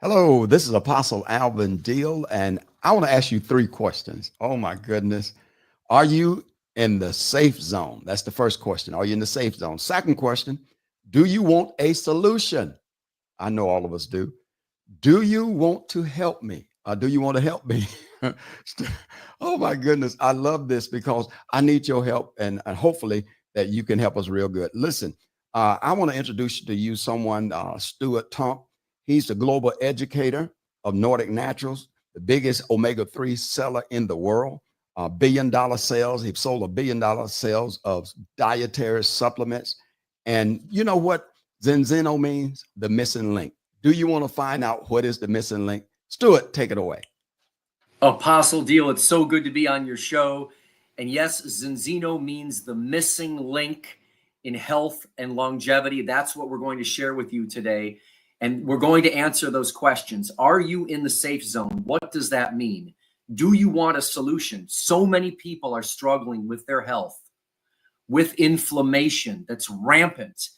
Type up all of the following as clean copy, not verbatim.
Hello, this is Apostle Alvin Deal, and I want to ask you three questions. Oh my goodness. Are you in the safe zone? That's the first question. Are you in the safe zone? Second question, do you want a solution? I know all of us do. Do you want to help me? Do you want to help me? Oh my goodness. I love this because I need your help and hopefully that you can help us real good. Listen, I want to introduce to you someone, Stuart Tump. He's the global educator of Nordic Naturals, the biggest omega-3 seller in the world. $1 billion sales. He sold $1 billion sales of dietary supplements. And you know what Zinzino means? The missing link. Do you want to find out what is the missing link? Stuart, take it away. Apostle Deal, it's so good to be on your show. And yes, Zinzino means the missing link in health and longevity. That's what we're going to share with you today. And we're going to answer those questions. Are you in the safe zone? What does that mean? Do you want a solution? So many people are struggling with their health, with inflammation that's rampant.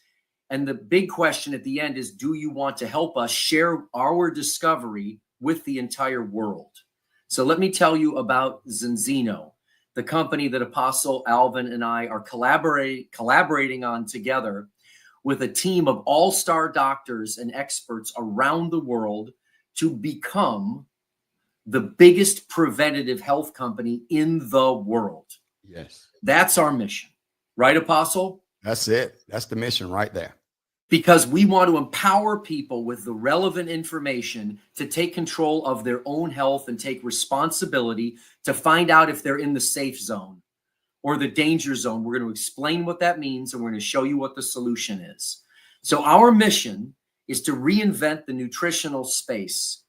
And the big question at the end is, do you want to help us share our discovery with the entire world? So let me tell you about Zinzino, the company that Apostle Alvin and I are collaborating on together with a team of all-star doctors and experts around the world to become the biggest preventative health company in the world. Yes. That's our mission, right, Apostle? That's it. That's the mission right there. Because we want to empower people with the relevant information to take control of their own health and take responsibility to find out if they're in the safe zone or the danger zone. We're going to explain what that means, and we're going to show you what the solution is. So our mission is to reinvent the nutritional space.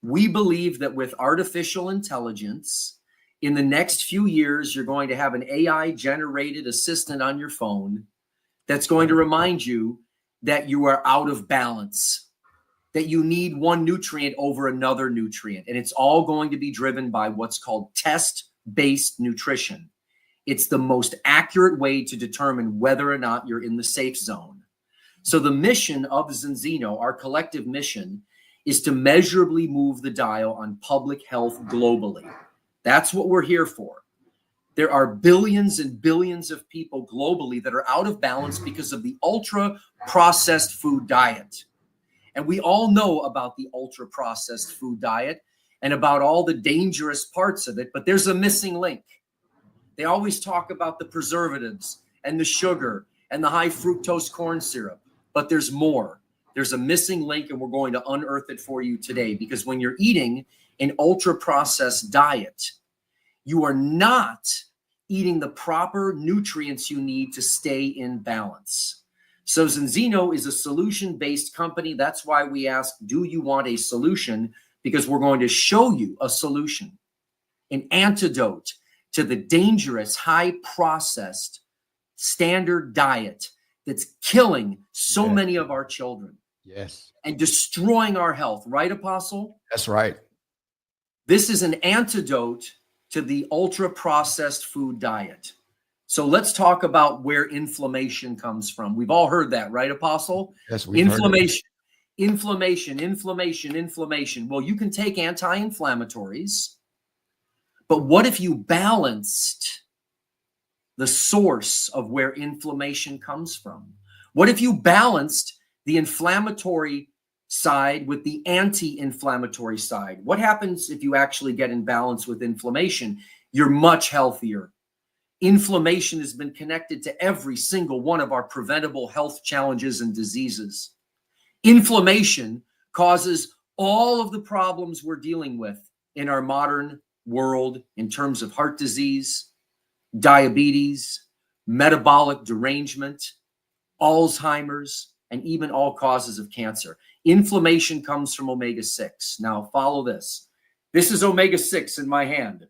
We believe that with artificial intelligence, in the next few years, you're going to have an AI-generated assistant on your phone that's going to remind you that you are out of balance, that you need one nutrient over another nutrient. And it's all going to be driven by what's called test-based nutrition. It's the most accurate way to determine whether or not you're in the safe zone. So the mission of Zinzino, our collective mission, is to measurably move the dial on public health globally. That's what we're here for. There are billions and billions of people globally that are out of balance because of the ultra-processed food diet. And we all know about the ultra-processed food diet and about all the dangerous parts of it, but there's a missing link. They always talk about the preservatives and the sugar and the high fructose corn syrup, but there's more. There's a missing link, and we're going to unearth it for you today, because when you're eating an ultra-processed diet, you are not eating the proper nutrients you need to stay in balance. So Zinzino is a solution-based company. That's why we ask, do you want a solution? Because we're going to show you a solution, an antidote to the dangerous, high-processed standard diet that's killing so many of our children. Yes. And destroying our health. Right, Apostle? That's right. This is an antidote to the ultra-processed food diet. So let's talk about where inflammation comes from. We've all heard that, right, Apostle? Yes, we've heard it. Inflammation. Well, you can take anti-inflammatories, but what if you balanced the source of where inflammation comes from? What if you balanced the inflammatory side with the anti-inflammatory side? What happens if you actually get in balance with inflammation? You're much healthier. Inflammation has been connected to every single one of our preventable health challenges and diseases. Inflammation causes all of the problems we're dealing with in our modern world in terms of heart disease, diabetes, metabolic derangement, Alzheimer's, and even all causes of cancer. Inflammation comes from omega-6. Now, follow this. This is omega-6 in my hand.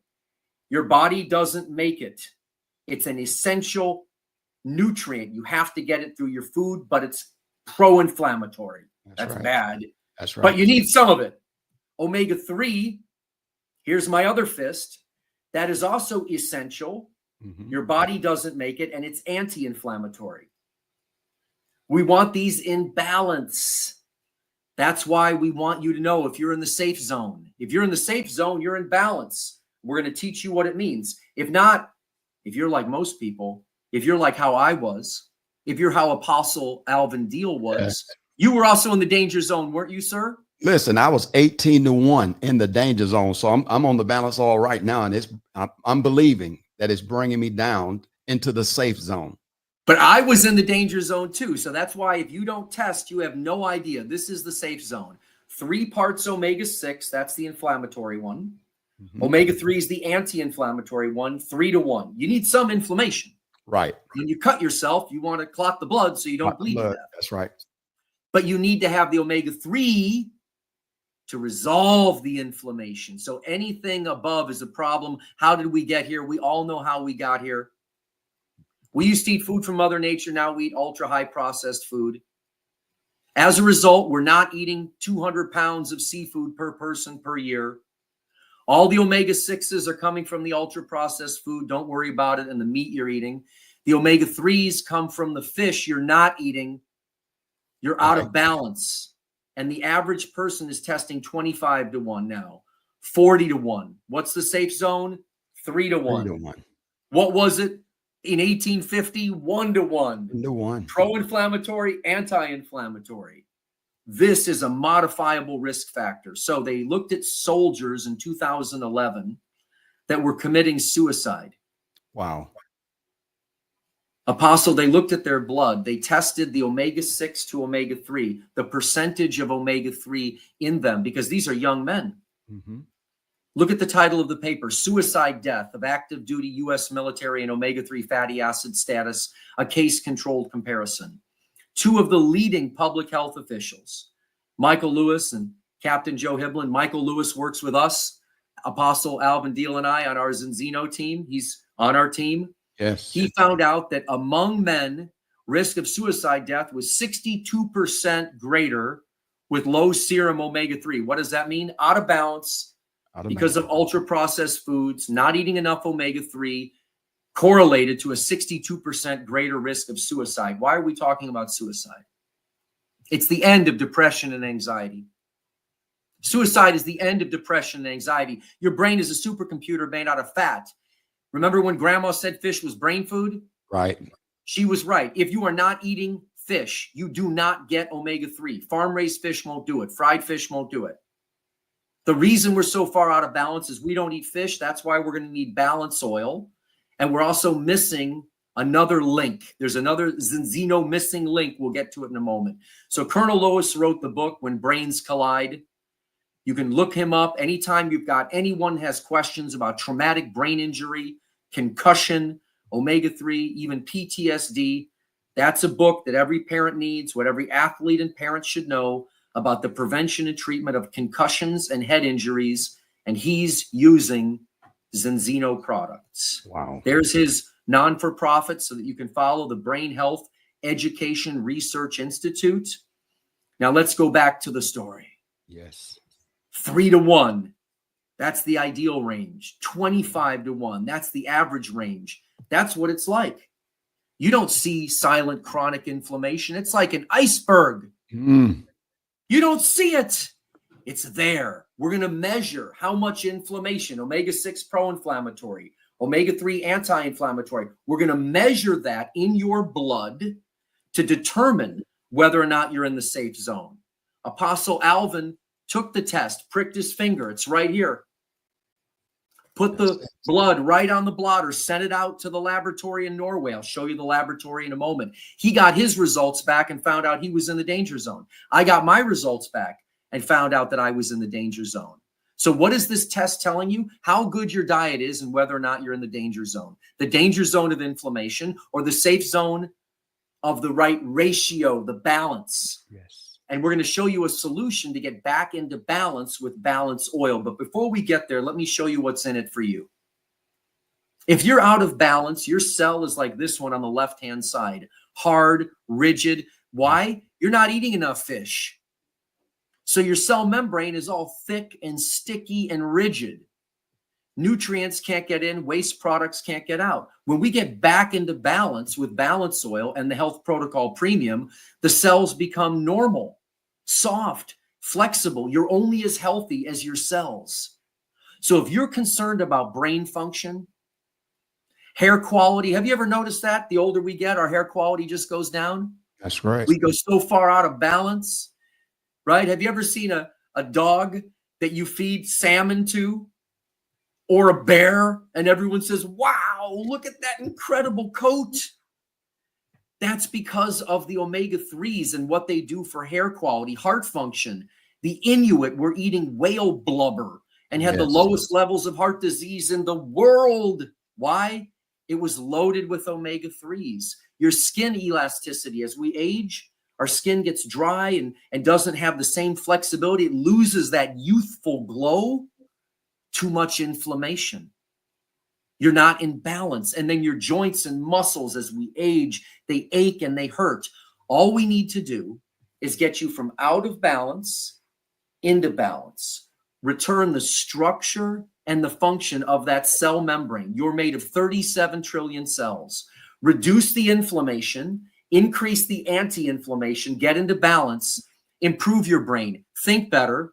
Your body doesn't make it. It's an essential nutrient. You have to get it through your food, but it's pro-inflammatory. That's right. bad. That's right. But you need some of it. Omega-3, here's my other fist. That is also essential. Your body doesn't make it, and it's anti-inflammatory. We want these in balance. That's why we want you to know if you're in the safe zone. If you're in the safe zone, you're in balance. We're going to teach you what it means. If not, if you're like most people, if you're like how I was, if you're how Apostle Alvin Deal was, you were also in the danger zone, weren't you, sir? Listen, I was 18-1 in the danger zone. So I'm on the balance all right now. And I'm believing that it's bringing me down into the safe zone. But I was in the danger zone too. So that's why if you don't test, you have no idea. This is the safe zone. 3 parts omega-6, that's the inflammatory one. Mm-hmm. Omega-3 is the anti-inflammatory one, 3-1. You need some inflammation. Right. When you cut yourself, you want to clot the blood so you don't bleed to death. That's right. But you need to have the omega-3 to resolve the inflammation. So anything above is a problem. How did we get here? We all know how we got here. We used to eat food from Mother Nature. Now we eat ultra high processed food. As a result, we're not eating 200 pounds of seafood per person per year. All the omega-6s are coming from the ultra processed food. Don't worry about it. And the meat you're eating. The omega-3s come from the fish you're not eating. You're out of balance. And the average person is testing 25-1 now, 40-1. What's the safe zone? 3-1. 3-1. What was it in 1850? 1-1. 1-1. Pro-inflammatory, anti-inflammatory. This is a modifiable risk factor. So they looked at soldiers in 2011 that were committing suicide. Wow. Apostle, they looked at their blood. They tested the omega-6 to omega-3, the percentage of omega-3 in them, because these are young men. Mm-hmm. Look at the title of the paper, Suicide Death of Active Duty U.S. Military and Omega-3 Fatty Acid Status, a Case-Controlled Comparison. 2 of the leading public health officials, Michael Lewis and Captain Joe Hiblin. Michael Lewis works with us, Apostle Alvin Deal and I on our Zinzino team. He's on our team. Yes. He found out that among men, risk of suicide death was 62% greater with low serum omega-3. What does that mean? Out of balance because of ultra-processed foods, not eating enough omega-3, correlated to a 62% greater risk of suicide. Why are we talking about suicide? It's the end of depression and anxiety. Suicide is the end of depression and anxiety. Your brain is a supercomputer made out of fat. Remember when grandma said fish was brain food? Right. She was right. If you are not eating fish, you do not get omega-3. Farm-raised fish won't do it. Fried fish won't do it. The reason we're so far out of balance is we don't eat fish. That's why we're going to need balance oil. And we're also missing another link. There's another Zinzino missing link. We'll get to it in a moment. So Colonel Lewis wrote the book, When Brains Collide. You can look him up anytime you've got anyone has questions about traumatic brain injury, concussion, omega-3, even PTSD. That's a book that every parent needs, what every athlete and parent should know about the prevention and treatment of concussions and head injuries. And he's using Zinzino products. Wow. There's his non-for-profit so that you can follow the Brain Health Education Research Institute. Now let's go back to the story. Yes. 3-1. That's the ideal range. 25-1. That's the average range. That's what it's like. You don't see silent chronic inflammation. It's like an iceberg. You don't see it. It's there. We're going to measure how much inflammation, omega-6 pro-inflammatory, omega-3 anti-inflammatory. We're going to measure that in your blood to determine whether or not you're in the safe zone. Apostle Alvin took the test, pricked his finger. It's right here. Put the blood right on the blotter, sent it out to the laboratory in Norway. I'll show you the laboratory in a moment. He got his results back and found out he was in the danger zone. I got my results back and found out that I was in the danger zone. So what is this test telling you? How good your diet is and whether or not you're in the danger zone. The danger zone of inflammation or the safe zone of the right ratio, the balance. Yes. And we're going to show you a solution to get back into balance with balance oil. But before we get there, let me show you what's in it for you. If you're out of balance, your cell is like this one on the left-hand side. Hard, rigid. Why? You're not eating enough fish. So your cell membrane is all thick and sticky and rigid. Nutrients can't get in, waste products can't get out. When we get back into balance with balance oil and the Health Protocol Premium, the cells become normal, soft, flexible. You're only as healthy as your cells. So if you're concerned about brain function, hair quality, have you ever noticed that? The older we get, our hair quality just goes down. That's right. We go so far out of balance, right? Have you ever seen a dog that you feed salmon to, or a bear, and everyone says, wow, look at that incredible coat? That's because of the omega-3s and what they do for hair quality, heart function. The Inuit were eating whale blubber and had the Yes. lowest levels of heart disease in the world. Why? It was loaded with omega-3s. Your skin elasticity, as we age, our skin gets dry and doesn't have the same flexibility. It loses that youthful glow. Too much inflammation. You're not in balance. And then your joints and muscles, as we age, they ache and they hurt. All we need to do is get you from out of balance into balance. Return the structure and the function of that cell membrane. You're made of 37 trillion cells. Reduce the inflammation, increase the anti-inflammation, get into balance, improve your brain, think better,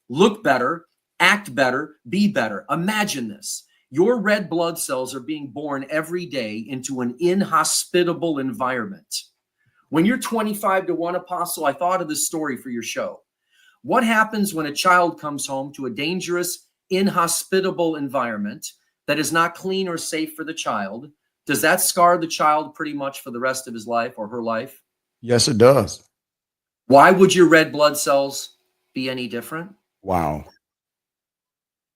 look better, act better, be better. Imagine this. Your red blood cells are being born every day into an inhospitable environment. When you're 25 to 1, Apostle, I thought of this story for your show. What happens when a child comes home to a dangerous, inhospitable environment that is not clean or safe for the child? Does that scar the child pretty much for the rest of his life or her life? Yes, it does. Why would your red blood cells be any different? Wow.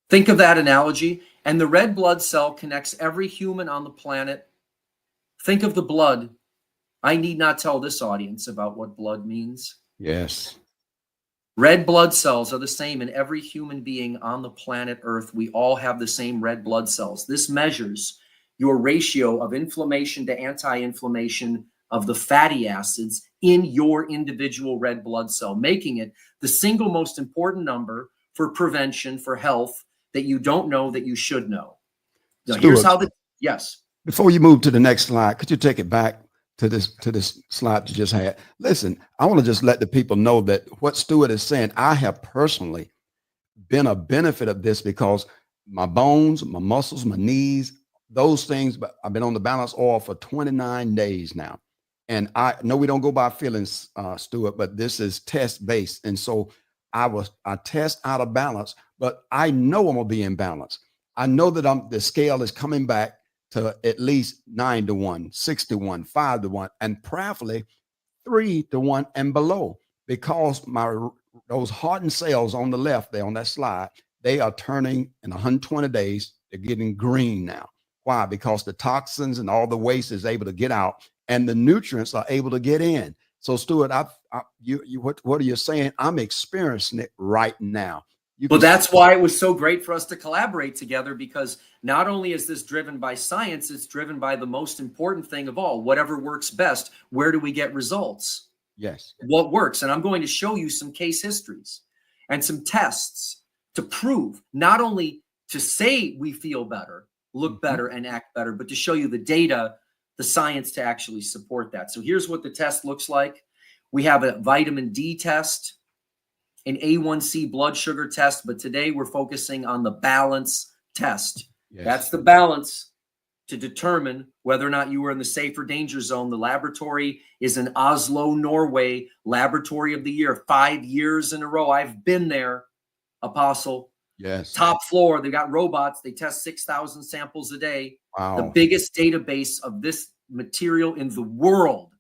Think of that analogy. And the red blood cell connects every human on the planet. Think of the blood. I need not tell this audience about what blood means. Yes. Red blood cells are the same in every human being on the planet Earth. We all have the same red blood cells. This measures your ratio of inflammation to anti-inflammation of the fatty acids in your individual red blood cell, making it the single most important number for prevention, for health, that you don't know that you should know. Now, here's how yes. Before you move to the next slide, could you take it back to this slide you just had? Listen, I want to just let the people know that what Stuart is saying, I have personally been a benefit of this because my bones, my muscles, my knees, those things, but I've been on the balance oil for 29 days now. And I know we don't go by feelings, Stuart, but this is test based. And so I test out of balance, but I know I'm gonna be in balance. I know that the scale is coming back to at least 9 to 1, 6 to 1, 5 to 1, and prayerfully 3 to 1 and below, because those hardened cells on the left there on that slide, they are turning in 120 days. They're getting green now. Why? Because the toxins and all the waste is able to get out, and the nutrients are able to get in. So, Stuart, what are you saying? I'm experiencing it right now. Well, that's why it was so great for us to collaborate together, because not only is this driven by science, it's driven by the most important thing of all, whatever works best. Where do we get results? Yes. What works? And I'm going to show you some case histories and some tests to prove, not only to say we feel better, look better, and act better, but to show you the data, the science to actually support that. So here's what the test looks like. We have a vitamin D test, an A1C blood sugar test, but today we're focusing on the balance test. Yes. That's the balance to determine whether or not you were in the safe or danger zone. The laboratory is in Oslo, Norway, Laboratory of the Year, 5 years in a row. I've been there, Apostle. Yes. Top floor. They got robots. They test 6,000 samples a day. Wow. The biggest database of this material in the world.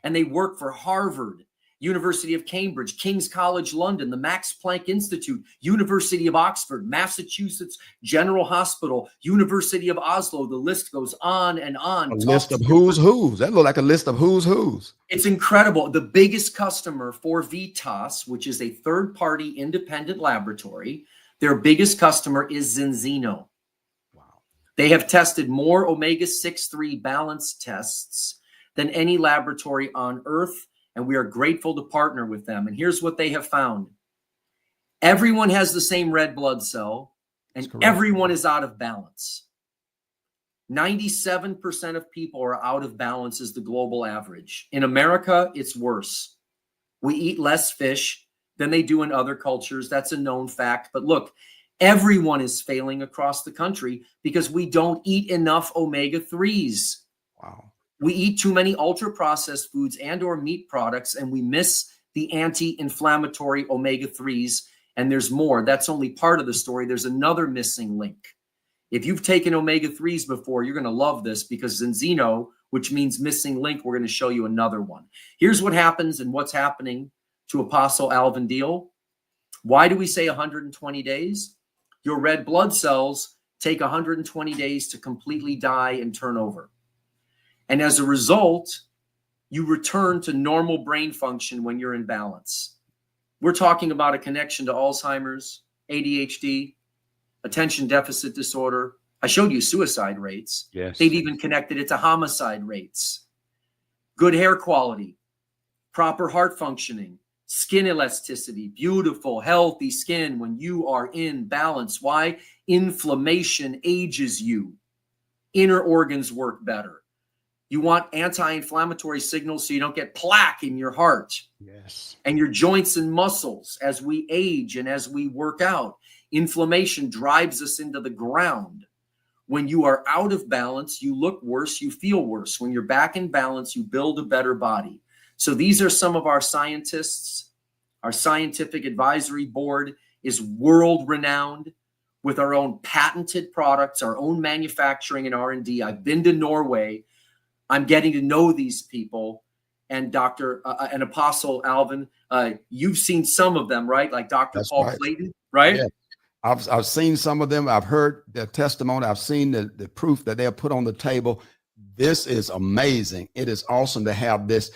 And they work for Harvard, University of Cambridge, King's College London, the Max Planck Institute, University of Oxford, Massachusetts General Hospital, University of Oslo. The list goes on and on. A list of who's who's. That look like a list of who's who's. It's incredible. The biggest customer for Vitas, which is a third-party independent laboratory, their biggest customer is Zinzino. Wow. They have tested more omega-6-3 balance tests than any laboratory on Earth, and we are grateful to partner with them. And here's what they have found. Everyone has the same red blood cell, and everyone is out of balance. 97% of people are out of balance is the global average. In America, it's worse. We eat less fish. than they do in other cultures. That's a known fact. But look, everyone is failing across the country because we don't eat enough omega-3s. Wow. We eat too many ultra-processed foods and or meat products, and we miss the anti-inflammatory omega-3s. And there's more. That's only part of the story. There's another missing link. If you've taken omega-3s before, you're going to love this, because Zinzino, which means missing link, we're going to show you another one. Here's what happens and what's happening to Apostle Alvin Deal. Why do we say 120 days? Your red blood cells take 120 days to completely die and turn over. And as a result, you return to normal brain function when you're in balance. We're talking about a connection to Alzheimer's, ADHD, attention deficit disorder. I showed you suicide rates. Yes. They've even connected it to homicide rates. Good hair quality, proper heart functioning, skin elasticity, beautiful, healthy skin when you are in balance. Why? Inflammation ages you. Inner organs work better. You want anti-inflammatory signals so you don't get plaque in your heart. Yes. And your joints and muscles as we age and as we work out. Inflammation drives us into the ground. When you are out of balance, you look worse, you feel worse. When you're back in balance, you build a better body. So these are some of our scientists. Our scientific advisory board is world renowned with our own patented products, our own manufacturing and R&D. I've been to Norway. I'm getting to know these people. And Dr. and Apostle Alvin, you've seen some of them, right? Like Dr. That's Paul right. Clayton, right? Yeah. I've seen some of them. I've heard their testimony. I've seen the proof that they'll put on the table. This is amazing. It is awesome to have these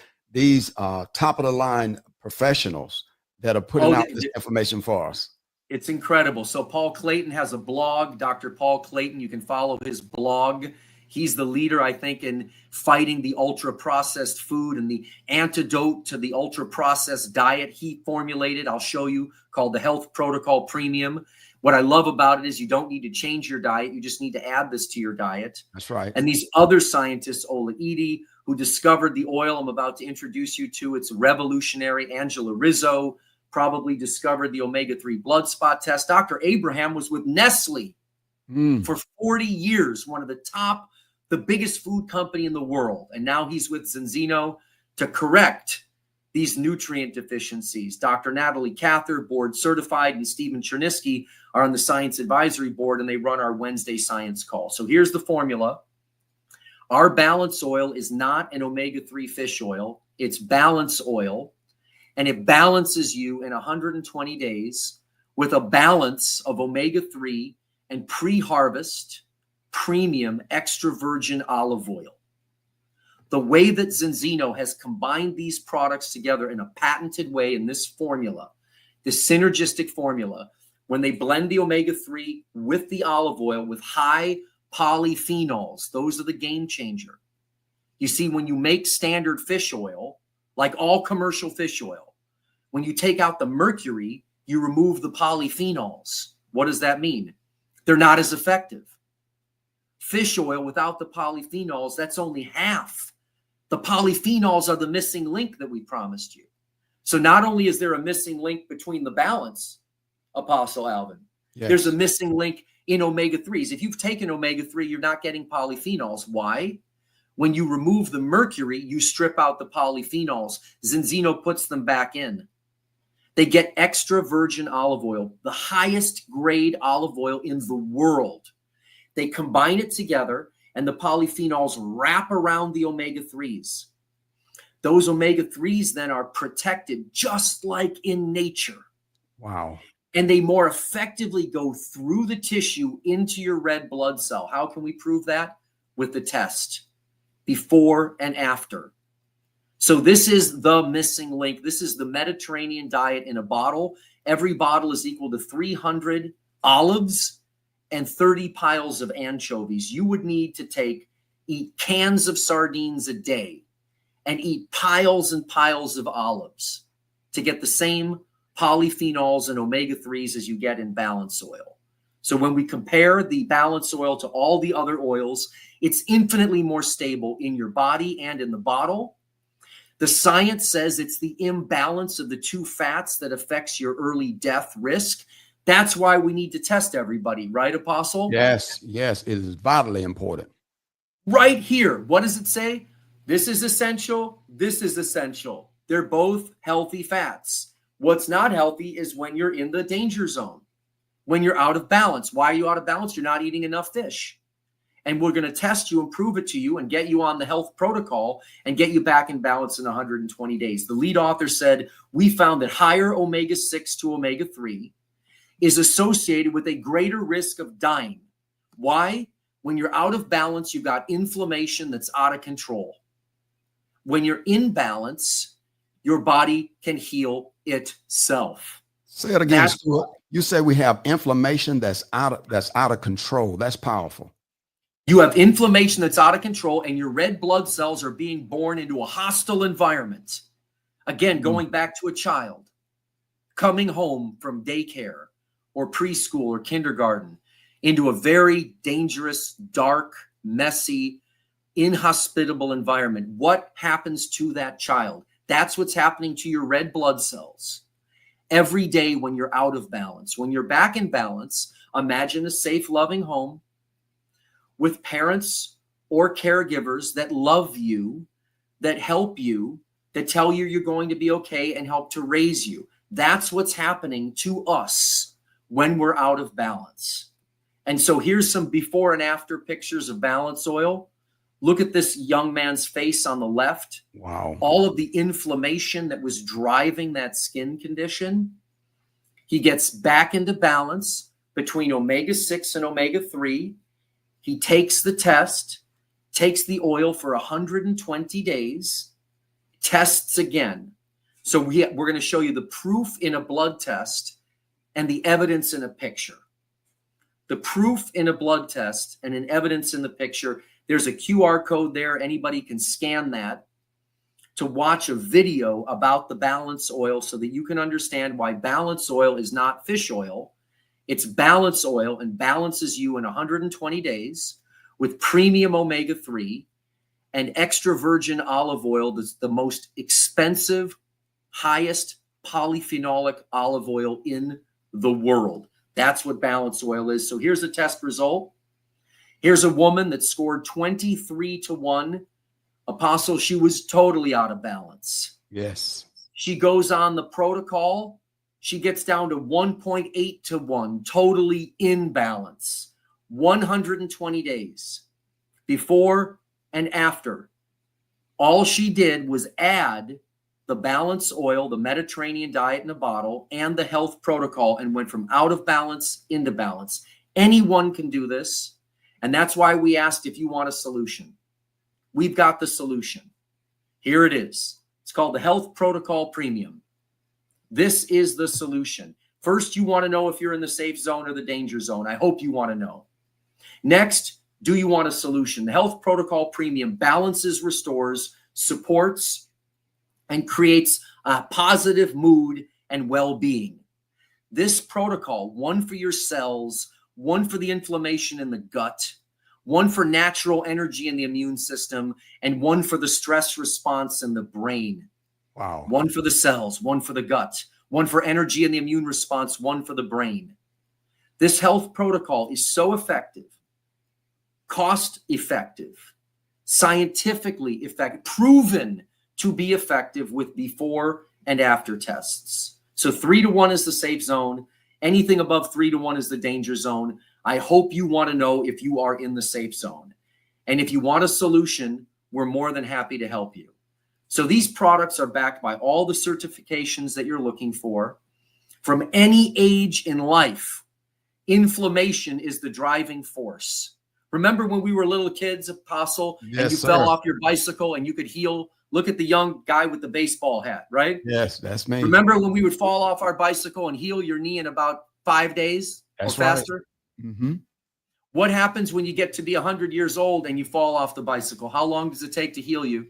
top of the line professionals that are putting out this information for us. It's incredible. So Paul Clayton has a blog, Dr. Paul Clayton. You can follow his blog. He's the leader, I think, in fighting the ultra-processed food and the antidote to the ultra-processed diet he formulated. I'll show you, called the Health Protocol Premium. What I love about it is you don't need to change your diet. You just need to add this to your diet. That's right. And these other scientists, Ola Edie, who discovered the oil I'm about to introduce you to, it's revolutionary. Angela Rizzo probably discovered the omega-3 blood spot test. Dr. Abraham was with Nestle for 40 years, one of the biggest food company in the world. And now he's with Zinzino to correct these nutrient deficiencies. Dr. Natalie Cather, board certified, and Stephen Chernisky are on the science advisory board, and they run our Wednesday science call. So here's the formula. Our balance oil is not an omega-3 fish oil. It's balance oil, and it balances you in 120 days with a balance of omega-3 and pre-harvest premium extra virgin olive oil. The way that Zinzino has combined these products together in a patented way in this formula, this synergistic formula, when they blend the omega-3 with the olive oil with high polyphenols, those are the game changer. You see, when you make standard fish oil, like all commercial fish oil, when you take out the mercury, you remove the polyphenols. What does that mean? They're not as effective. Fish oil without the polyphenols, that's only half. The polyphenols are the missing link that we promised you. So not only is there a missing link between the balance, Apostle Alvin, Yes. There's a missing link in omega-3s. If you've taken omega-3, you're not getting polyphenols. Why? When you remove the mercury, you strip out the polyphenols. Zinzino puts them back in. They get extra virgin olive oil, the highest grade olive oil in the world. They combine it together, and the polyphenols wrap around the omega-3s. Those omega-3s then are protected just like in nature. Wow. And they more effectively go through the tissue into your red blood cell. How can we prove that? With the test, before and after. So this is the missing link. This is the Mediterranean diet in a bottle. Every bottle is equal to 300 olives and 30 piles of anchovies. You would need to eat cans of sardines a day and eat piles and piles of olives to get the same polyphenols and omega-3s as you get in balance oil. So when we compare the balance oil to all the other oils, it's infinitely more stable in your body and in the bottle. The science says it's the imbalance of the two fats that affects your early death risk. That's why we need to test everybody, right, Apostle? Yes, yes, it is vitally important. Right here. What does it say? This is essential. This is essential. They're both healthy fats. What's not healthy is when you're in the danger zone, when you're out of balance. Why are you out of balance? You're not eating enough fish. And we're going to test you and prove it to you and get you on the health protocol and get you back in balance in 120 days. The lead author said, we found that higher omega-6 to omega-3 is associated with a greater risk of dying. Why? When you're out of balance, you've got inflammation that's out of control. When you're in balance, your body can heal itself. Say it again, Stuart. You say we have inflammation that's out of control. That's powerful. You have inflammation that's out of control, and your red blood cells are being born into a hostile environment. Again, going back to a child coming home from daycare or preschool or kindergarten into a very dangerous, dark, messy, inhospitable environment. What happens to that child? That's what's happening to your red blood cells. Every day when you're out of balance, when you're back in balance, imagine a safe, loving home with parents or caregivers that love you, that help you, that tell you you're going to be okay and help to raise you. That's what's happening to us when we're out of balance. And so here's some before and after pictures of balance oil. Look at this young man's face on the left. Wow. All of the inflammation that was driving that skin condition. He gets back into balance between omega-6 and omega-3. He takes the test, takes the oil for 120 days, tests again. So we're going to show you the proof in a blood test and the evidence in a picture. The proof in a blood test and an evidence in the picture. There's a QR code there. Anybody can scan that to watch a video about the balance oil so that you can understand why balance oil is not fish oil. It's balance oil and balances you in 120 days with premium omega-3 and extra virgin olive oil. That's the most expensive, highest polyphenolic olive oil in the world. That's what balance oil is. So here's a test result. Here's a woman that scored 23-1. Apostle, she was totally out of balance. Yes. She goes on the protocol. She gets down to 1.8-1, totally in balance. 120 days before and after. All she did was add the balance oil, the Mediterranean diet in a bottle, and the health protocol, and went from out of balance into balance. Anyone can do this. And that's why we asked if you want a solution. We've got the solution. Here it is. It's called the Health Protocol Premium. This is the solution. First, you want to know if you're in the safe zone or the danger zone. I hope you want to know. Next, do you want a solution? The Health Protocol Premium balances, restores, supports, and creates a positive mood and well-being. This protocol, one for your cells, one for the inflammation in the gut, one for natural energy in the immune system, and one for the stress response in the brain. Wow. One for the cells, one for the gut, one for energy and the immune response, one for the brain. This health protocol is so effective, cost effective, scientifically effective, proven to be effective with before and after tests. So 3-1 is the safe zone. Anything above 3-1 is the danger zone. I hope you want to know if you are in the safe zone. And if you want a solution, we're more than happy to help you. So these products are backed by all the certifications that you're looking for. From any age in life, inflammation is the driving force. Remember when we were little kids, Apostle, Yes, and you sir. fell off your bicycle and you could heal? Look at the young guy with the baseball hat, right? Yes, that's me. Remember when we would fall off our bicycle and heal your knee in about 5 days That's or faster? right. Mm-hmm. What happens when you get to be 100 years old and you fall off the bicycle? How long does it take to heal you?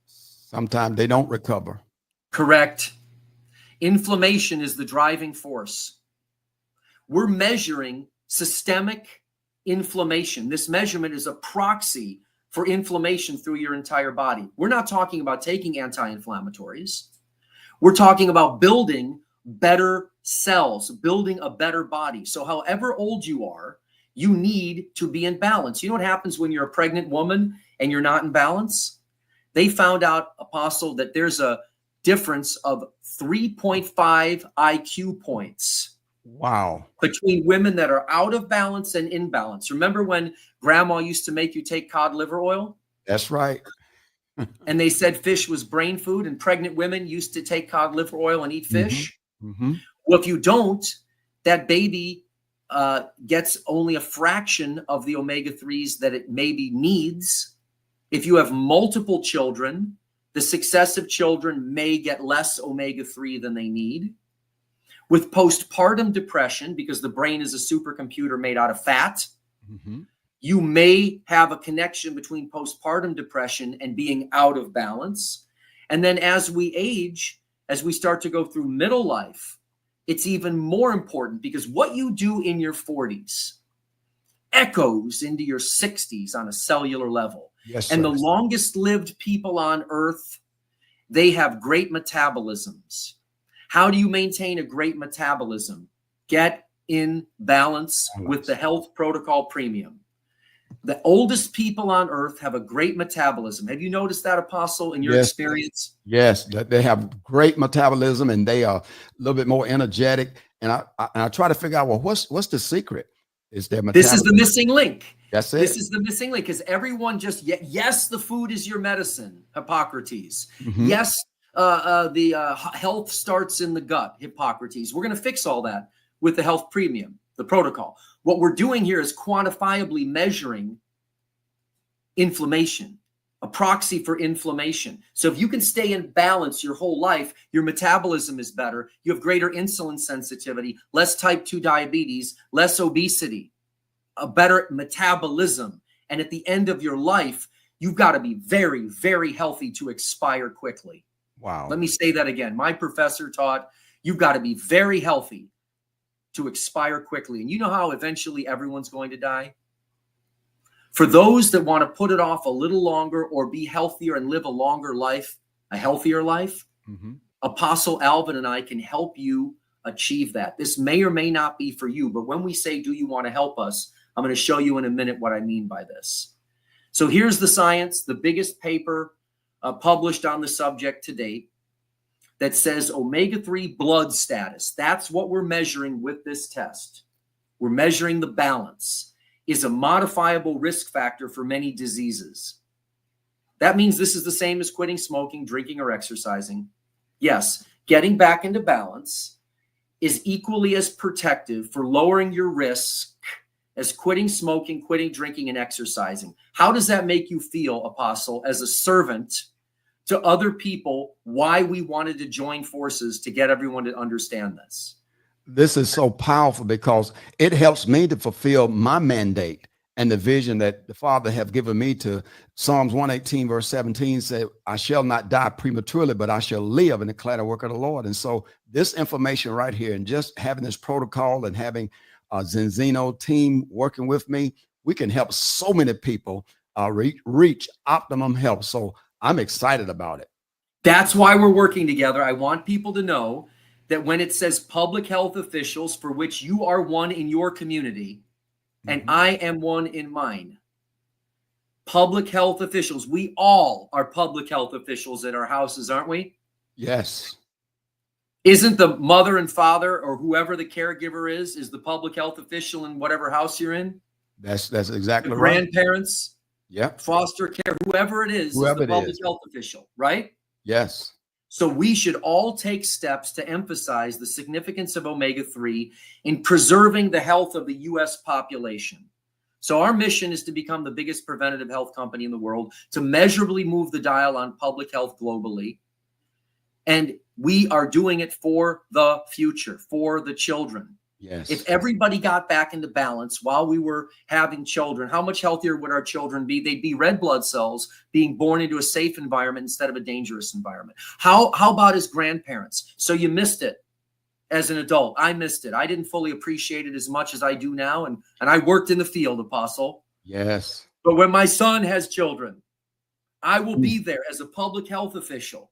Sometimes they don't recover. Correct. Inflammation is the driving force. We're measuring systemic inflammation. This measurement is a proxy for inflammation through your entire body. We're not talking about taking anti-inflammatories. We're talking about building better cells, building a better body. So however old you are, you need to be in balance. You know what happens when you're a pregnant woman and you're not in balance? They found out, Apostle, that there's a difference of 3.5 IQ points. Wow. Between women that are out of balance and in balance. Remember when grandma used to make you take cod liver oil? That's right. And they said fish was brain food, and pregnant women used to take cod liver oil and eat fish. Well, if you don't, that baby gets only a fraction of the omega-3s that it maybe needs. If you have multiple children, the successive children may get less omega-3 than they need. With postpartum depression, because the brain is a supercomputer made out of fat, you may have a connection between postpartum depression and being out of balance. And then as we age, as we start to go through middle life, it's even more important, because what you do in your 40s echoes into your 60s on a cellular level. Yes, and sir. the longest lived people on earth, they have great metabolisms. How do you maintain a great metabolism? Get in balance with the Health Protocol Premium. The oldest people on earth have a great metabolism. Have you noticed that, Apostle, in your experience? Yes, they have great metabolism, and they are a little bit more energetic. And I try to figure out, well, what's the secret? Is their metabolism? This is the missing link. That's it. This is the missing link, because everyone just, yes, the food is your medicine, Hippocrates. Yes, the health starts in the gut, Hippocrates. We're going to fix all that with the Health Premium, the protocol. What we're doing here is quantifiably measuring inflammation, a proxy for inflammation. So if you can stay in balance your whole life, your metabolism is better, you have greater insulin sensitivity, less type 2 diabetes, less obesity, a better metabolism. And at the end of your life, you've got to be very, very healthy to expire quickly. Wow. Let me say that again. My professor taught you've got to be very healthy to expire quickly. And you know how eventually everyone's going to die? For those that want to put it off a little longer or be healthier and live a longer life, a healthier life, Apostle Alvin and I can help you achieve that. This may or may not be for you, but when we say, do you want to help us? I'm going to show you in a minute what I mean by this. So here's the science, the biggest paper published on the subject to date, that says omega-3 blood status. That's what we're measuring with this test. We're measuring the balance. Is a modifiable risk factor for many diseases. That means this is the same as quitting smoking, drinking, or exercising. Yes, getting back into balance is equally as protective for lowering your risk as quitting smoking, quitting drinking, and exercising. How does that make you feel, Apostle, as a servant to other people, why we wanted to join forces to get everyone to understand this? This is so powerful because it helps me to fulfill my mandate and the vision that the Father have given me. To Psalms 118 verse 17 said, I shall not die prematurely, but I shall live and declare the work of the Lord. And so this information right here, and just having this protocol and having a Zinzino team working with me, we can help so many people reach optimum health. So I'm excited about it. That's why we're working together. I want people to know that when it says public health officials, for which you are one in your community, and I am one in mine, public health officials, we all are public health officials in our houses, aren't we? Yes. Isn't the mother and father, or whoever the caregiver is the public health official in whatever house you're in? That's exactly the right. Grandparents, foster care, whoever it is the public health official, right? Yes. So we should all take steps to emphasize the significance of omega-3 in preserving the health of the U.S. population. So our mission is to become the biggest preventative health company in the world, to measurably move the dial on public health globally. And we are doing it for the future, for the children. Yes. If everybody got back into balance while we were having children, how much healthier would our children be? They'd be red blood cells being born into a safe environment instead of a dangerous environment. How about as grandparents? So you missed it as an adult. I missed it. I didn't fully appreciate it as much as I do now. And I worked in the field, Apostle. Yes. But when my son has children, I will be there as a public health official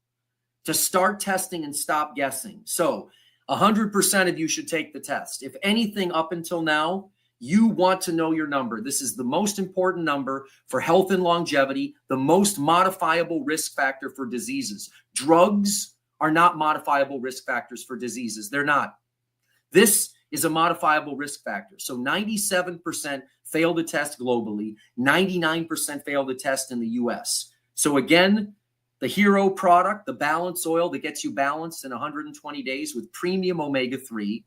to start testing and stop guessing. So 100% of you should take the test. If anything, up until now, you want to know your number. This is the most important number for health and longevity, the most modifiable risk factor for diseases. Drugs are not modifiable risk factors for diseases. They're not. This is a modifiable risk factor. So 97% fail to test globally, 99% fail to test in the US. So again, the hero product, the balance oil that gets you balanced in 120 days with premium omega-3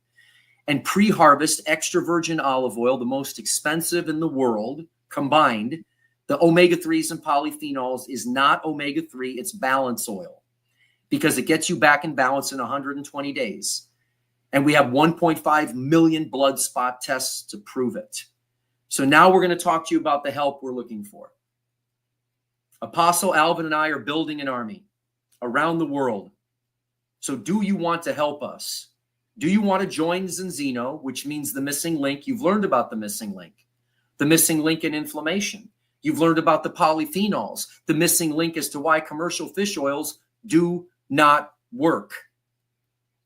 and pre-harvest extra virgin olive oil, the most expensive in the world combined. The omega-3s and polyphenols is not omega-3, it's balance oil because it gets you back in balance in 120 days. And we have 1.5 million blood spot tests to prove it. So now we're going to talk to you about the help we're looking for. Apostle Alvin and I are building an army around the world. So do you want to help us? Do you want to join Zinzino, which means the missing link? You've learned about the missing link in inflammation. You've learned about the polyphenols, the missing link as to why commercial fish oils do not work.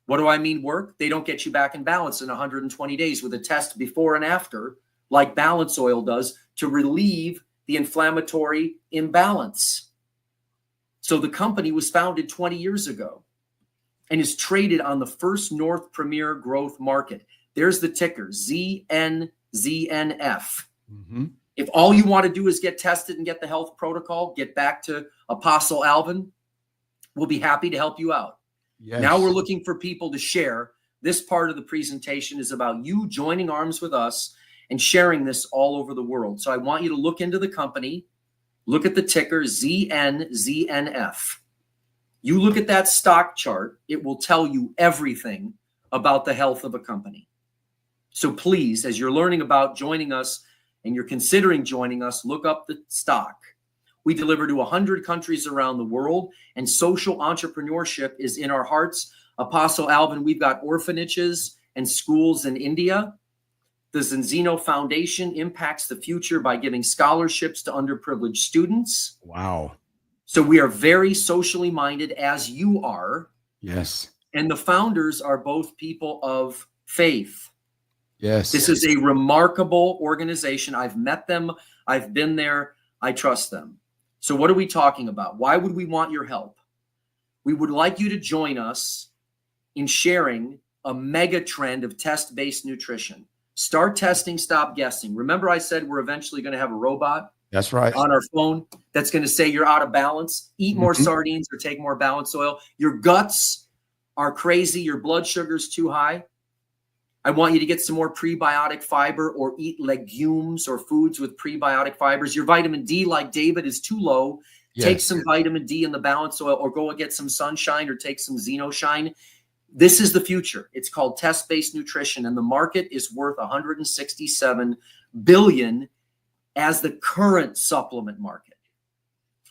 What do I mean work? They don't get you back in balance in 120 days with a test before and after, like balance oil does, to relieve the inflammatory imbalance. So the company was founded 20 years ago and is traded on the First North Premier Growth Market. There's the ticker, ZNZNF. Mm-hmm. If all you want to do is get tested and get the health protocol, get back to Apostle Alvin, we'll be happy to help you out. Yes. Now we're looking for people to share. This part of the presentation is about you joining arms with us and sharing this all over the world. So I want you to look into the company, look at the ticker ZNZNF. You look at that stock chart, it will tell you everything about the health of a company. So please, as you're learning about joining us and you're considering joining us, look up the stock. We deliver to 100 countries around the world, and social entrepreneurship is in our hearts. Apostle Alvin, we've got orphanages and schools in India. The Zinzino Foundation impacts the future by giving scholarships to underprivileged students. Wow. So we are very socially minded, as you are. Yes. And the founders are both people of faith. Yes. This is a remarkable organization. I've met them. I've been there. I trust them. So what are we talking about? Why would we want your help? We would like you to join us in sharing a mega trend of test-based nutrition. Start testing, stop guessing. Remember I said we're eventually going to have a robot That's right. on our phone that's going to say you're out of balance, eat more sardines or take more balance oil. Your guts are crazy. Your blood sugar's too high. I want you to get some more prebiotic fiber or eat legumes or foods with prebiotic fibers. Your vitamin D, like David, is too low. Yes. Take some vitamin D in the balance oil or go and get some sunshine or take some Zeno Shine. This is the future. It's called test-based nutrition, and the market is worth $167 billion as the current supplement market.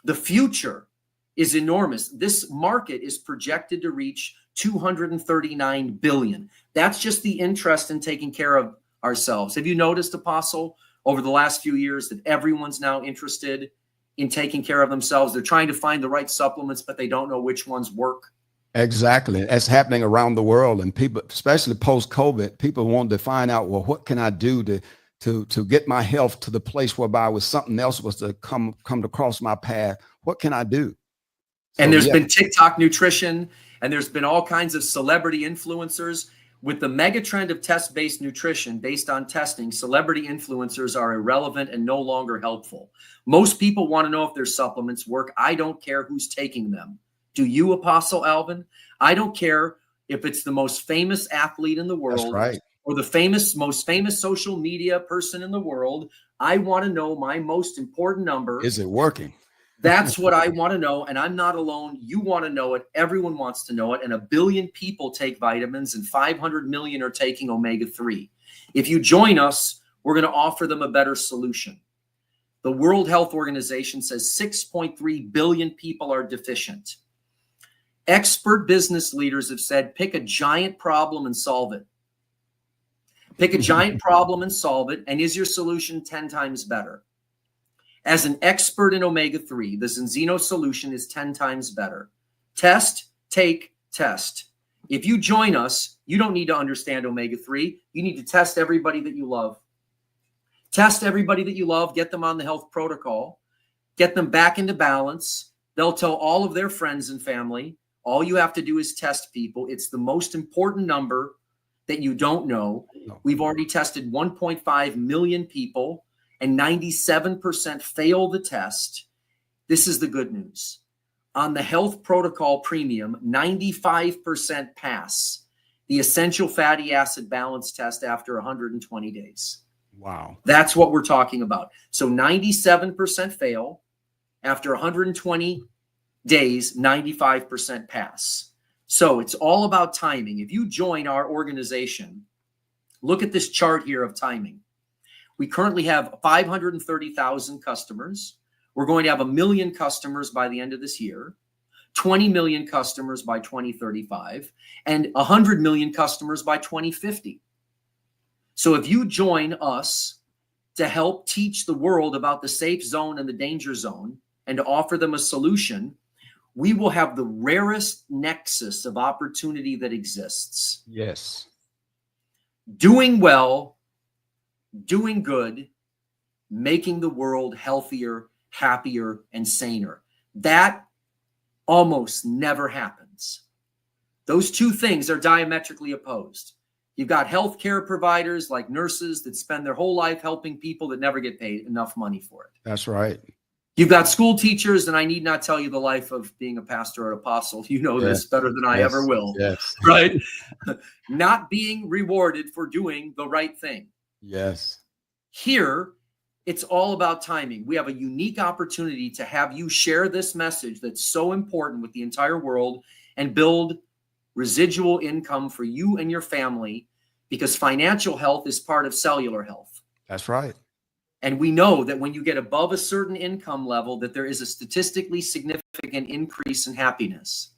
The future is enormous. This market is projected to reach $239 billion. That's just the interest in taking care of ourselves. Have you noticed, Apostle, over the last few years that everyone's now interested in taking care of themselves? They're trying to find the right supplements, but they don't know which ones work. Exactly. That's happening around the world. And people, especially post-COVID, people want to find out, well, what can I do to get my health to the place whereby was something else was to come across my path? What can I do? And there's been TikTok nutrition, and there's been all kinds of celebrity influencers. With the mega trend of test-based nutrition based on testing, celebrity influencers are irrelevant and no longer helpful. Most people want to know if their supplements work. I don't care who's taking them. Do you, Apostle Alvin? I don't care if it's the most famous athlete in the world. That's right. Or the most famous social media person in the world. I want to know my most important number. Is it working? That's what I want to know. And I'm not alone. You want to know it. Everyone wants to know it. And 1 billion people take vitamins and 500 million are taking omega-3. If you join us, we're going to offer them a better solution. The World Health Organization says 6.3 billion people are deficient. Expert business leaders have said, pick a giant problem and solve it. Pick a giant problem and solve it. And is your solution 10 times better? As an expert in omega-3, the Zinzino solution is 10 times better. Test, take, test. If you join us, you don't need to understand omega-3. You need to test everybody that you love. Test everybody that you love, get them on the health protocol, get them back into balance. They'll tell all of their friends and family. All you have to do is test people. It's the most important number that you don't know. We've already tested 1.5 million people, and 97% fail the test. This is the good news. On the health protocol premium, 95% pass the essential fatty acid balance test after 120 days. Wow. That's what we're talking about. So 97% fail. After 120 days, 95% pass. So it's all about timing. If you join our organization, look at this chart here of timing. We currently have 530,000 customers. We're going to have 1 million customers by the end of this year, 20 million customers by 2035, and 100 million customers by 2050. So if you join us to help teach the world about the safe zone and the danger zone and to offer them a solution, we will have the rarest nexus of opportunity that exists. Yes. Doing well, doing good, making the world healthier, happier, and saner. That almost never happens. Those two things are diametrically opposed. You've got healthcare providers like nurses that spend their whole life helping people that never get paid enough money for it. That's right. You've got school teachers, and I need not tell you the life of being a pastor or apostle. You know this better than I ever will. Yes. Right? Not being rewarded for doing the right thing. Yes. Here, it's all about timing. We have a unique opportunity to have you share this message that's so important with the entire world and build residual income for you and your family, because financial health is part of cellular health. That's right. And we know that when you get above a certain income level, that there is a statistically significant increase in happiness.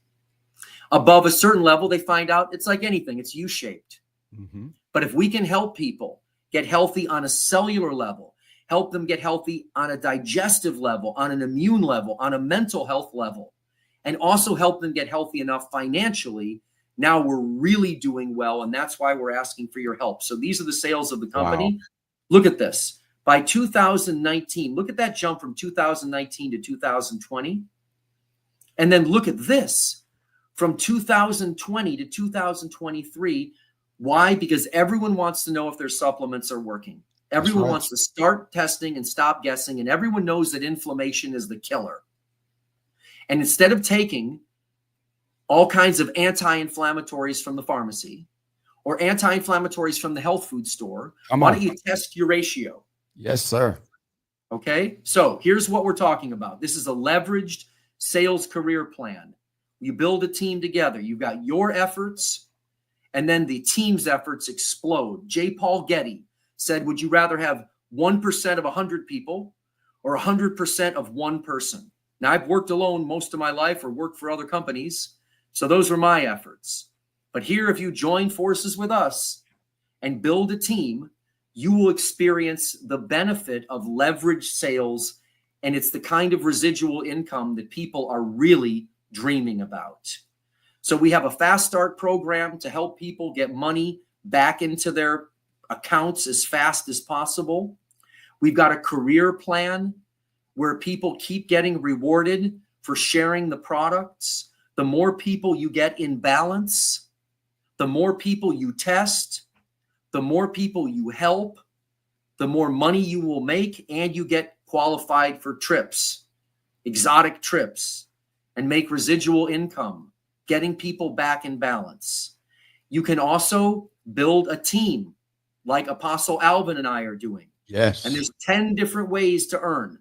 Above a certain level, they find out it's like anything, it's U-shaped. Mm-hmm. But if we can help people get healthy on a cellular level, help them get healthy on a digestive level, on an immune level, on a mental health level, and also help them get healthy enough financially, now we're really doing well. And that's why we're asking for your help. So these are the sales of the company. Wow. Look at this. By 2019, look at that jump from 2019 to 2020. And then look at this from 2020 to 2023. Why? Because everyone wants to know if their supplements are working. Everyone wants to start testing and stop guessing. And everyone knows that inflammation is the killer. And instead of taking all kinds of anti-inflammatories from the pharmacy or anti-inflammatories from the health food store, why don't you test your ratio? Yes, sir. Okay, so here's what we're talking about. This is a leveraged sales career plan. You build a team together. You've got your efforts, and then the team's efforts explode. J. Paul Getty said, would you rather have 1% of 100 people or 100% of one person? Now, I've worked alone most of my life or worked for other companies, so those were my efforts. But here, if you join forces with us and build a team, you will experience the benefit of leveraged sales, and it's the kind of residual income that people are really dreaming about. So we have a fast start program to help people get money back into their accounts as fast as possible. We've got a career plan where people keep getting rewarded for sharing the products. The more people you get in balance, the more people you test, the more people you help, the more money you will make, and you get qualified for trips, exotic trips, and make residual income, getting people back in balance. You can also build a team like Apostle Alvin and I are doing. Yes. And there's 10 different ways to earn.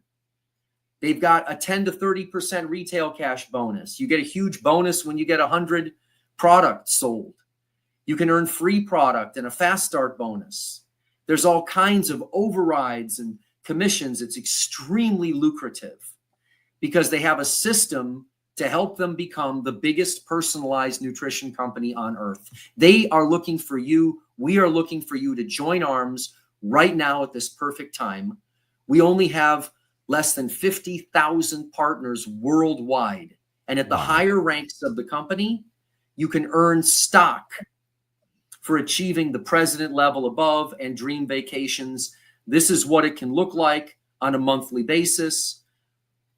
They've got a 10 to 30% retail cash bonus. You get a huge bonus when you get 100 products sold. You can earn free product and a fast start bonus. There's all kinds of overrides and commissions. It's extremely lucrative because they have a system to help them become the biggest personalized nutrition company on earth. They are looking for you. We are looking for you to join arms right now at this perfect time. We only have less than 50,000 partners worldwide. And at the Wow. higher ranks of the company, you can earn stock for achieving the president level above and dream vacations. This is what it can look like on a monthly basis.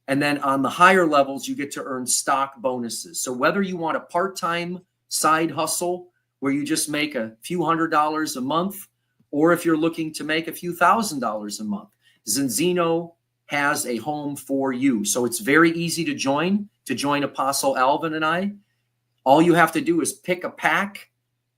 And then on the higher levels, you get to earn stock bonuses. So whether you want a part-time side hustle where you just make a few $100s a month, or if you're looking to make a few $1,000s a month, Zinzino has a home for you. So it's very easy to join Apostle Alvin and I. All you have to do is pick a pack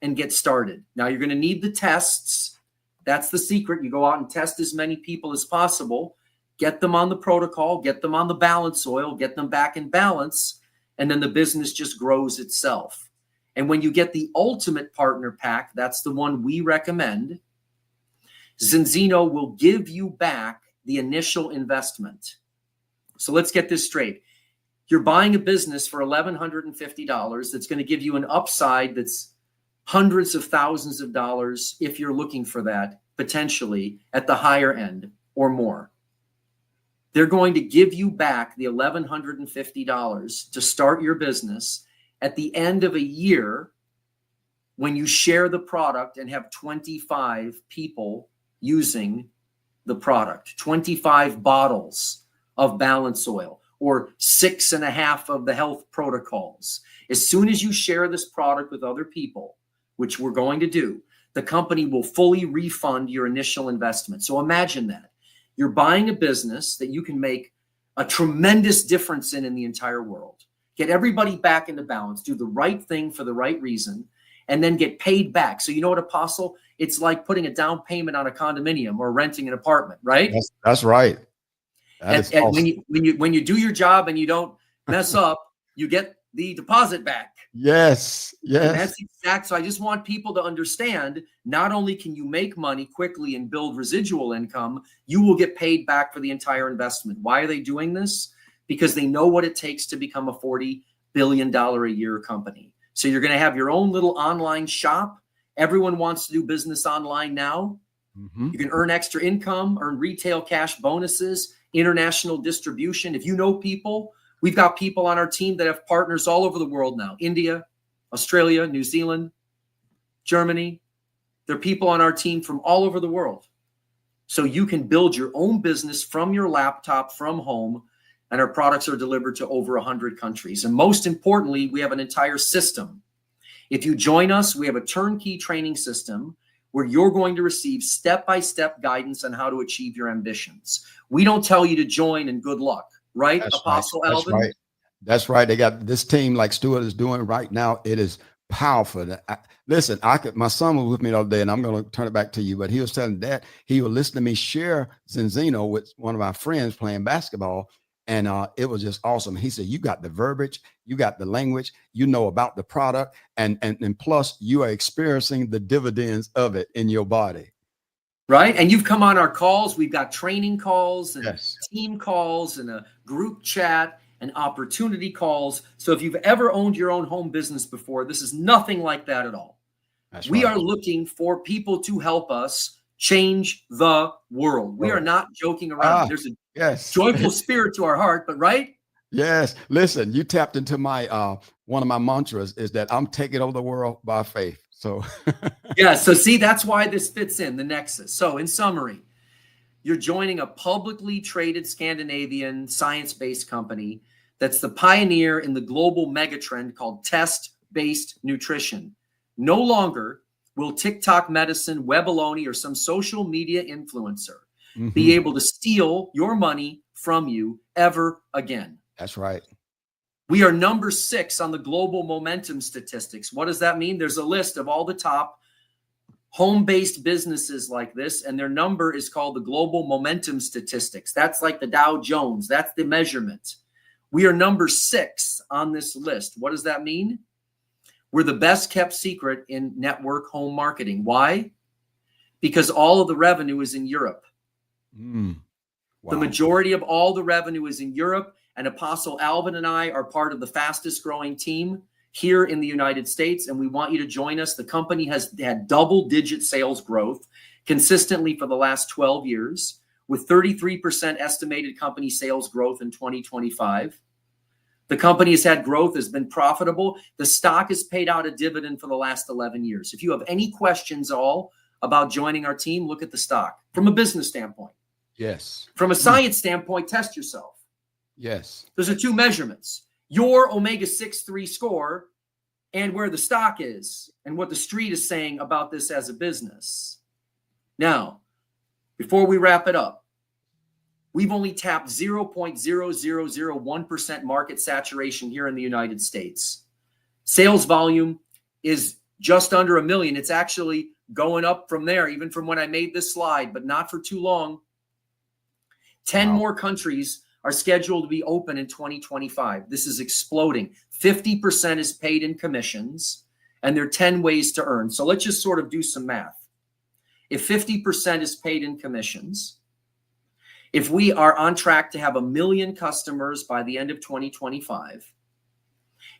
and get started. Now you're going to need the tests. That's the secret. You go out and test as many people as possible, get them on the protocol, get them on the balance oil, get them back in balance, and then the business just grows itself. And when you get the ultimate partner pack, that's the one we recommend, Zinzino will give you back the initial investment. So let's get this straight. You're buying a business for $1,150 that's going to give you an upside that's hundreds of thousands of dollars if you're looking for that, potentially at the higher end or more. They're going to give you back the $1,150 to start your business at the end of a year when you share the product and have 25 people using the product, 25 bottles of balance oil, or 6.5 of the health protocols. As soon as you share this product with other people, which we're going to do, the company will fully refund your initial investment. So imagine that. You're buying a business that you can make a tremendous difference in the entire world. Get everybody back into balance, do the right thing for the right reason, and then get paid back. So you know what, Apostle? It's like putting a down payment on a condominium or renting an apartment, right? That's right. That is awesome. When you do your job and you don't mess up, you get the deposit back. Yes, yes. And that's exact. So I just want people to understand, not only can you make money quickly and build residual income, you will get paid back for the entire investment. Why are they doing this? Because they know what it takes to become a $40 billion a year company. So you're going to have your own little online shop. Everyone wants to do business online now. Mm-hmm. You can earn extra income, earn retail cash bonuses, international distribution. If you know people, we've got people on our team that have partners all over the world now. India, Australia, New Zealand, Germany. There are people on our team from all over the world. So you can build your own business from your laptop, from home, and our products are delivered to over 100 countries. And most importantly, we have an entire system. If you join us, we have a turnkey training system where you're going to receive step-by-step guidance on how to achieve your ambitions. We don't tell you to join and good luck, right, That's Apostle right. Alvin? That's right. That's right. They got this team like Stuart is doing right now. It is powerful. Listen, my son was with me the other day, and I'm going to turn it back to you, but he was telling Dad, he would listen to me share Zinzino with one of my friends playing basketball, and it was just awesome. He said, you got the verbiage, you got the language, you know about the product, and plus you are experiencing the dividends of it in your body. Right. And you've come on our calls. We've got training calls and Yes. team calls and a group chat and opportunity calls. So if you've ever owned your own home business before, this is nothing like that at all. We are looking for people to help us change the world. We are not joking around. There's a joyful spirit to our heart, but right? Yes. Listen, you tapped into my one of my mantras is that I'm taking over the world by faith. So yeah. So see, that's why this fits in the nexus. So in summary, you're joining a publicly traded Scandinavian science-based company that's the pioneer in the global megatrend called test-based nutrition. No longer will TikTok medicine, Webaloney, or some social media influencer be able to steal your money from you ever again. That's right. We are number 6 on the global momentum statistics. What does that mean? There's a list of all the top home-based businesses like this, and their number is called the global momentum statistics. That's like the Dow Jones. That's the measurement. We are number 6 on this list. What does that mean? We're the best kept secret in network home marketing. Why? Because all of the revenue is in Europe. Wow. The majority of all the revenue is in Europe, and Apostle Alvin and I are part of the fastest growing team here in the United States, and we want you to join us. The company has had double-digit sales growth consistently for the last 12 years. with 33% estimated company sales growth in 2025. The company has had growth, has been profitable. The stock has paid out a dividend for the last 11 years. If you have any questions at all about joining our team, look at the stock from a business standpoint. Yes. From a science standpoint, test yourself. Yes. Those are two measurements: your omega-6/3 score and where the stock is and what the street is saying about this as a business. Now, before we wrap it up, we've only tapped 0.0001% market saturation here in the United States. Sales volume is just under 1 million. It's actually going up from there, even from when I made this slide, but not for too long. 10 more countries are scheduled to be open in 2025. This is exploding. 50% is paid in commissions, and there are 10 ways to earn. So let's just sort of do some math. If 50% is paid in commissions, if we are on track to have 1 million customers by the end of 2025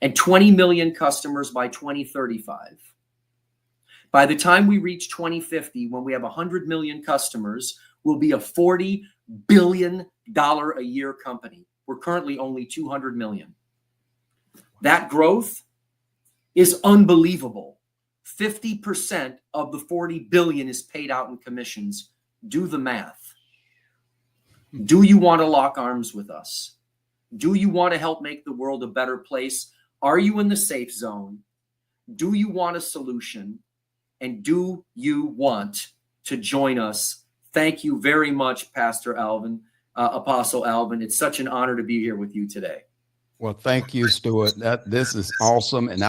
and 20 million customers by 2035, by the time we reach 2050, when we have 100 million customers, we'll be a $40 billion a year company. We're currently only 200 million. That growth is unbelievable. 50% of the 40 billion is paid out in commissions. Do the math. Do you want to lock arms with us? Do you want to help make the world a better place? Are you in the safe zone? Do you want a solution? And do you want to join us? Thank you very much, Pastor Alvin, Apostle Alvin. It's such an honor to be here with you today. Well, thank you, Stuart. This is awesome. And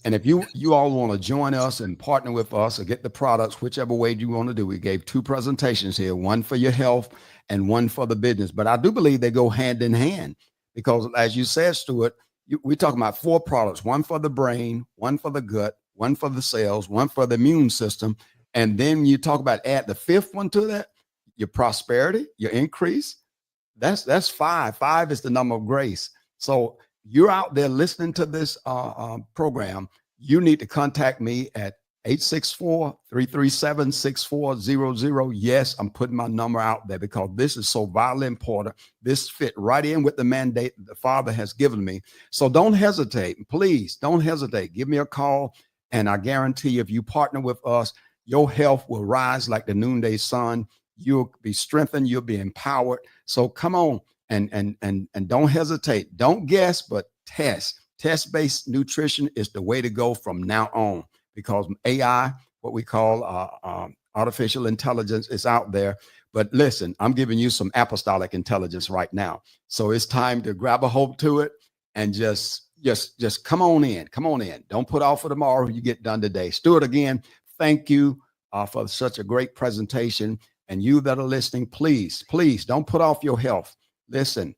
if you all want to join us and partner with us or get the products, whichever way you want to do, we gave 2 presentations here, one for your health and one for the business. But I do believe they go hand in hand because, as you said, Stuart, we're talking about 4 products, one for the brain, one for the gut, one for the cells, one for the immune system. And then you talk about add the 5th one to that, your prosperity, your increase. That's 5. 5 is the number of grace. So you're out there listening to this program, you need to contact me at 864-337-6400. Yes, I'm putting my number out there because this is so vitally important. This fit right in with the mandate the Father has given me. So don't hesitate. Please don't hesitate. Give me a call. And I guarantee if you partner with us, your health will rise like the noonday sun. You'll be strengthened. You'll be empowered. So come on. And don't hesitate. Don't guess, but test. Test-based nutrition is the way to go from now on because AI, what we call artificial intelligence, is out there. But listen, I'm giving you some apostolic intelligence right now. So it's time to grab a hold to it and just come on in. Come on in. Don't put off for tomorrow. You get done today. Stuart, again, thank you for such a great presentation. And you that are listening, please don't put off your health. Listen,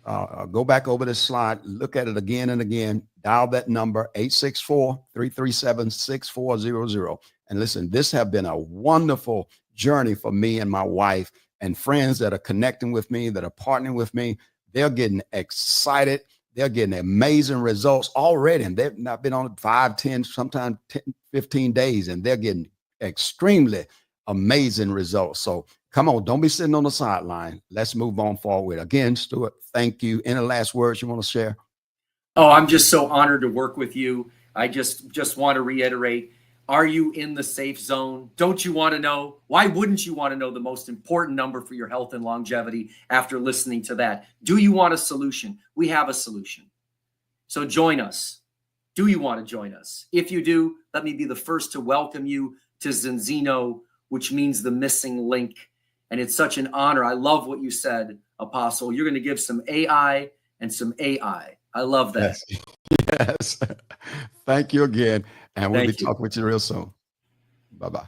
go back over this slide, look at it again and again, dial that number 864-337-6400. And listen, this has been a wonderful journey for me and my wife and friends that are connecting with me, that are partnering with me. They're getting excited. They're getting amazing results already. And they've not been on 5, 10, sometimes 10, 15 days, and they're getting extremely amazing results. So come on, don't be sitting on the sideline. Let's move on forward. Again, Stuart, thank you. Any last words you want to share? Oh, I'm just so honored to work with you. I just want to reiterate, are you in the safe zone? Don't you want to know? Why wouldn't you want to know the most important number for your health and longevity after listening to that? Do you want a solution? We have a solution. So join us. Do you want to join us? If you do, let me be the first to welcome you to Zinzino, which means the missing link. And it's such an honor. I love what you said, Apostle. You're going to give some AI and some AI. I love that. Yes. Thank you again. And we'll be talking with you real soon. Bye-bye.